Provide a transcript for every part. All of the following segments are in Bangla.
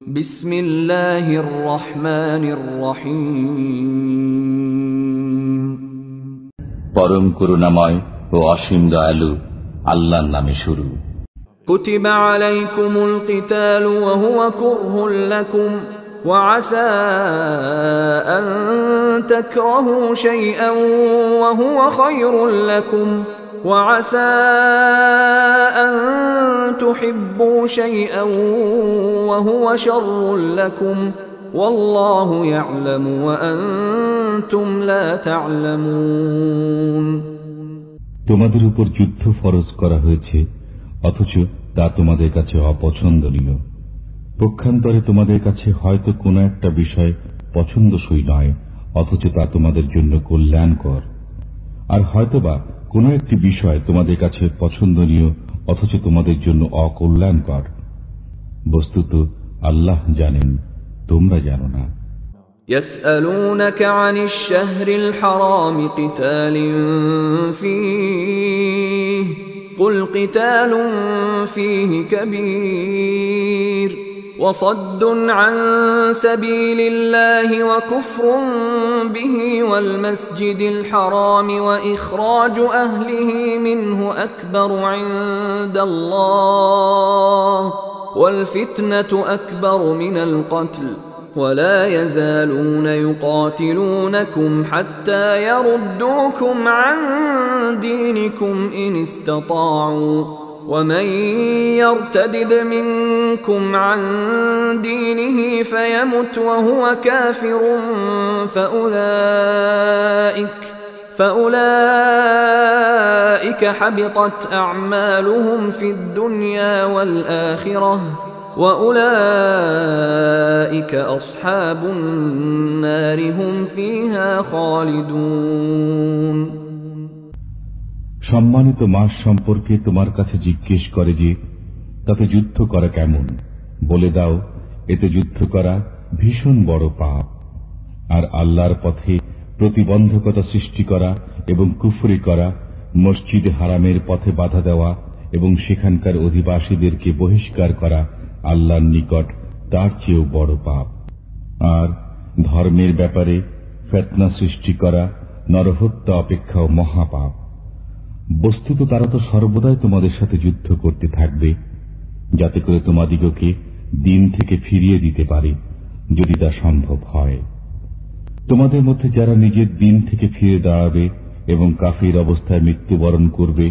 বিসমিল্লাহির রহমানির রহিম। পরম করুণাময় ও অসীম দয়ালু আল্লাহর নামে শুরু। কুতিবা আলাইকুমুল কিতালু ওয়া হুয়া কুরহুল লাকুম ওয়া আসা আন তাকরাহু শাইআন ওয়া হুয়া খায়রুল লাকুম ওয়া আসা আন তুহিব্বু শাইআন ওয়া হুয়া শাররুল লাকুম ওয়াল্লাহু ইয়া'লামু ওয়া আনতুম লা তা'লামুন। তোমাদের উপর যুদ্ধ ফরজ করা হয়েছে, অথচ তা তোমাদের কাছে অপছন্দনীয়। পক্ষান্তরে তোমাদের কাছে হয়তো কোনো একটা বিষয় পছন্দসই নয়, অথচ তা তোমাদের জন্য কল্যাণকর। আর হয়তোবা কোনো একটি বিষয় তোমাদের কাছে পছন্দনীয়, অথচ তোমাদের জন্য অকল্যাণকর। বস্তুত আল্লাহ জানেন, তোমরা জানো না। يسألونك عن الشهر الحرام قتال فيه قل قتال فيه كبير وصد عن سبيل الله وكفر به والمسجد الحرام وإخراج أهله منه أكبر عند الله والفتنة أكبر من القتل ولا يزالون يقاتلونكم حتى يردوكم عن دينكم إن استطاعوا ومن يرتدد منكم عن دينه فيمت وهو كافر فأولئك حبطت أعمالهم في الدنيا والآخرة وأولئك أصحاب النار هم فيها خالدون। সম্মানিত মাস সম্পর্কে তোমার কাছে জিজ্ঞেস করে যে তাতে যুদ্ধ করা কেমন। বলে দাও, এতে যুদ্ধ করা ভীষণ বড় পাপ। আর আল্লাহর পথে প্রতিবন্ধকতা সৃষ্টি করা এবং কুফরি করা, মসজিদে হারামের পথে বাধা দেওয়া এবং সেখানকার অধিবাসীদেরকে বহিষ্কার করা আল্লাহর নিকট তার চেয়েও বড় পাপ। আর ধর্মের ব্যাপারে ফিতনা সৃষ্টি করা নরহত্যা অপেক্ষাও মহাপাপ। বস্তুত তারা তো সর্বদাই তোমাদের সাথে যুদ্ধ করতে থাকবে, যাতে করে তোমাদিগকে দিন থেকে ফিরিয়ে দিতে পারে, যদি তা সম্ভব হয়। তোমাদের মধ্যে যারা নিজের দিন থেকে ফিরে দাঁড়াবে এবং কাফির অবস্থায় মৃত্যুবরণ করবে,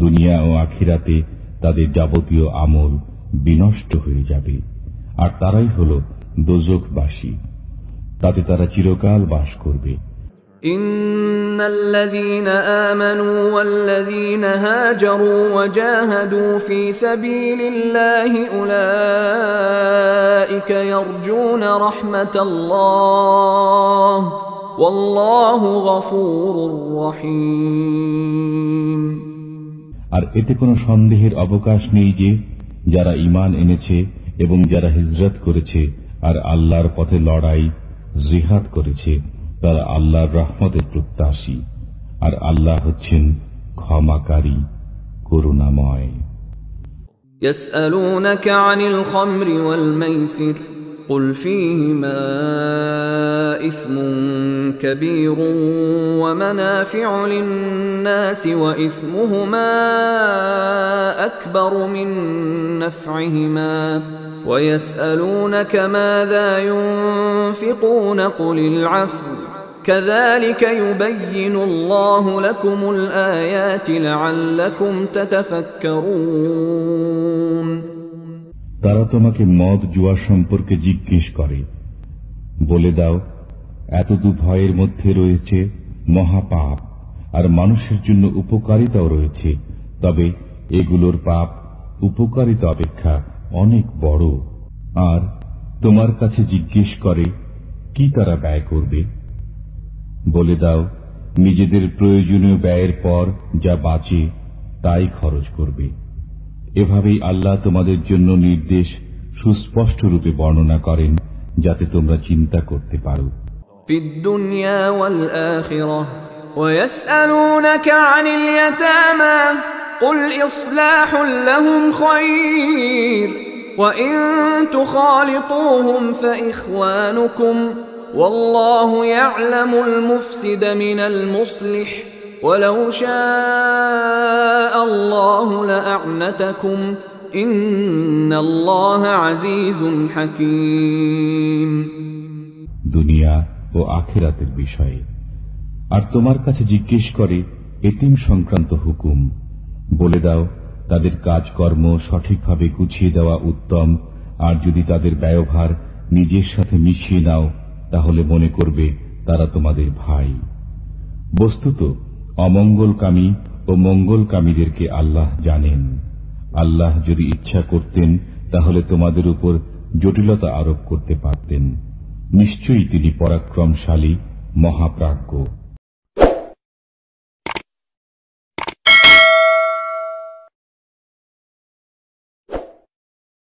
দুনিয়া ও আখিরাতে তাদের যাবতীয় আমল বিনষ্ট হয়ে যাবে, আর তারাই হল দোজখবাসী। তাতে তারা চিরকাল বাস করবে। ইন্নাল্লাযীনা আমানু ওয়াল্লাযীনা হাজারু ওয়াজাহাদু ফী সাবীলিল্লাহি উলাইকা ইয়ারজুনা রাহমাতাল্লাহ ওয়াল্লাহু গফুরুর রহিম। আর এতে কোনো সন্দেহের অবকাশ নেই যে যারা ঈমান এনেছে এবং যারা হিজরত করেছে আর আল্লাহর পথে লড়াই জিহাদ করেছে, তারা আল্লাহর রহমতের প্রত্যাশী, আর আল্লাহ হচ্ছেন ক্ষমাকারী, করুণাময়। ইয়াসআলুনাকা আনিল খামরি ওয়াল মাইসির قل فيهما إثم كبير ومنافع للناس وإثمهما أكبر من نفعهما ويسألونك ماذا ينفقون قل العفو كذلك يبين الله لكم الآيات لعلكم تتفكرون। তারা তোমাকে মদ জুয়া সম্পর্কে জিজ্ঞেস করে। বলে দাও, এতদূর ভয়ের মধ্যে রয়েছে মহাপাপ, আর মানুষের জন্য উপকারিতাও রয়েছে, তবে এগুলোর পাপ উপকারিতা অপেক্ষা অনেক বড়। আর তোমার কাছে জিজ্ঞেস করে কি তারা ব্যয় করবে। বলে দাও, নিজেদের প্রয়োজনীয় ব্যয়ের পর যা বাঁচে তাই খরচ করবে। এভাবেই আল্লাহ তোমাদের জন্য নির্দেশ সুস্পষ্ট রূপে বর্ণনা করেন, যাতে তোমরা চিন্তা করতে পারো। ফিদ দুনিয়া ওয়াল আখিরাহ ওয়া ইয়াসআলুনাকা আনিল ইয়াতামা কুল ইসলাহুল লাহুম খায়র وإن تخالطوهم فإخوانكم والله يعلم المفسد من المصلح ولو شاء الله لأعنتكم إن الله عزيز حكيم দুনিয়া ও আখিরাতের বিষয়ে আর তোমার কাছে জিজ্ঞেস করে এতিম সংক্রান্ত হুকুম। বলে দাও, তাদের কাজকর্ম সঠিকভাবে গুছিয়ে দেওয়া উত্তম, আর যদি তাদের ব্যয়ভার নিজের সাথে মিশিয়ে নাও তাহলে মনে করবে তারা তোমাদের ভাই। বস্তুত অমঙ্গলকামী ও মঙ্গলকামীদেরকে আল্লাহ জানেন। আল্লাহ যদি ইচ্ছা করতেন তাহলে তোমাদের উপর জটিলতা আরোপ করতে পারতেন। নিশ্চয়ই তিনি পরাক্রমশালী, মহাপ্রাজ্ঞ।